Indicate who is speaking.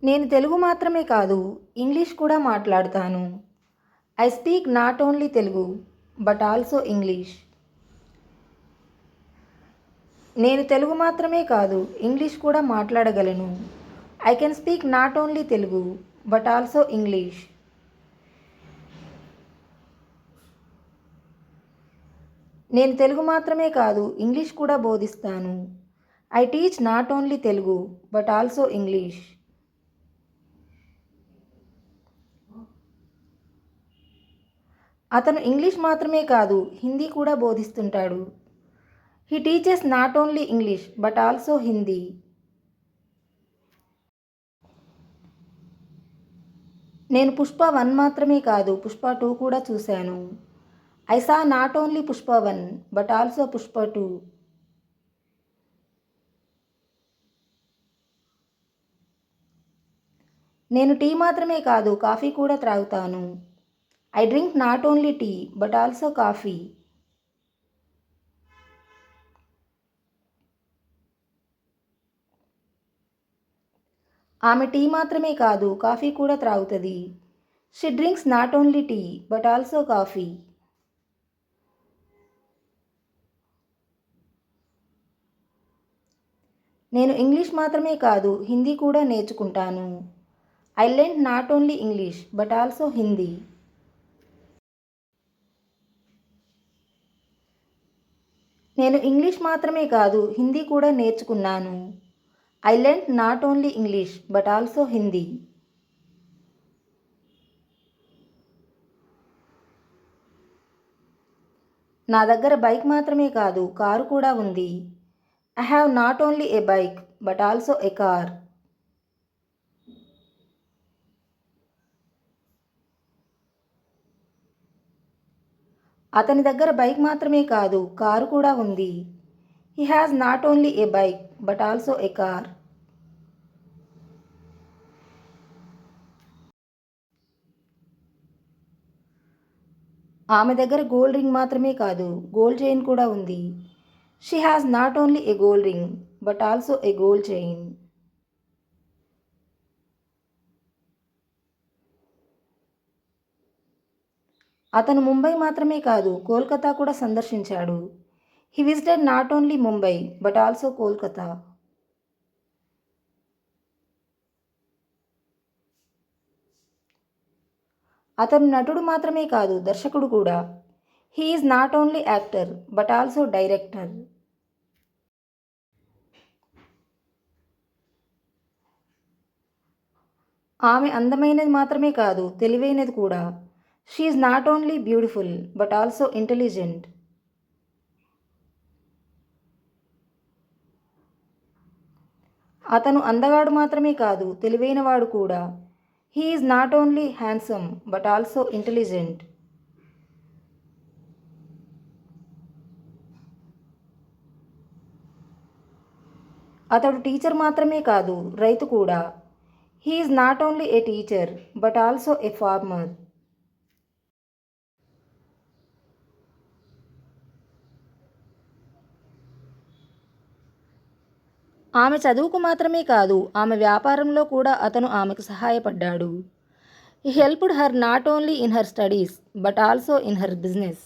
Speaker 1: నేను తెలుగు మాత్రమే కాదు ఇంగ్లీష్ కూడా మాట్లాడతాను. I speak not only Telugu but also English. నేను తెలుగు మాత్రమే కాదు ఇంగ్లీష్ కూడా మాట్లాడగలను. I can speak not only Telugu but also English. నేను తెలుగు మాత్రమే కాదు ఇంగ్లీష్ కూడా బోధిస్తాను. I teach not only Telugu but also English. అతను ఇంగ్లీష్ మాత్రమే కాదు హిందీ కూడా బోధిస్తుంటాడు. He teaches not only English but also Hindi. నేను పుష్ప 1 మాత్రమే కాదు పుష్ప 2 కూడా చూశాను. I saw not only Pushpa 1 but also Pushpa 2. నేను టీ మాత్రమే కాదు కాఫీ కూడా త్రాగుతాను. I drink not only tea but also coffee. ఆమె టీ మాత్రమే కాదు కాఫీ కూడా త్రాగుతుంది. She drinks not only tea but also coffee. నేను ఇంగ్లీష్ మాత్రమే కాదు హిందీ కూడా నేర్చుకుంటాను. I learn not only English but also Hindi. నేను ఇంగ్లీష్ మాత్రమే కాదు హిందీ కూడా నేర్చుకున్నాను. I learn not only English but also Hindi. నా దగ్గర బైక్ మాత్రమే కాదు కారు కూడా ఉంది. I have not only A bike but also A car. అతని దగ్గర బైక్ మాత్రమే కాదు కారు కూడా ఉంది. He has not only A bike but also A car. ఆమె దగ్గర గోల్డ్ రింగ్ మాత్రమే కాదు గోల్డ్ చైన్ కూడా ఉంది. She has not only a gold ring but also a gold chain. అతను ముంబై మాత్రమే కాదు కోల్కతా కూడా సందర్శించాడు. He visited not only Mumbai but also Kolkata. అతను నటుడు మాత్రమే కాదు దర్శకుడు కూడా. He is not only actor but also director. ఆమె అందమైనది మాత్రమే కాదు తెలివైనది కూడా. She is not only beautiful but also intelligent. అతను అందగాడు మాత్రమే కాదు తెలివైనవాడు కూడా. He is not only handsome but also intelligent. అతడు టీచర్ మాత్రమే కాదు రైతు కూడా. He is not only a teacher but also a farmer. ఆమె చదువుకు మాత్రమే కాదు ఆమె వ్యాపారంలో కూడా అతను ఆమెకు సహాయపడ్డాడు. He helped her not only in her studies but also in her business.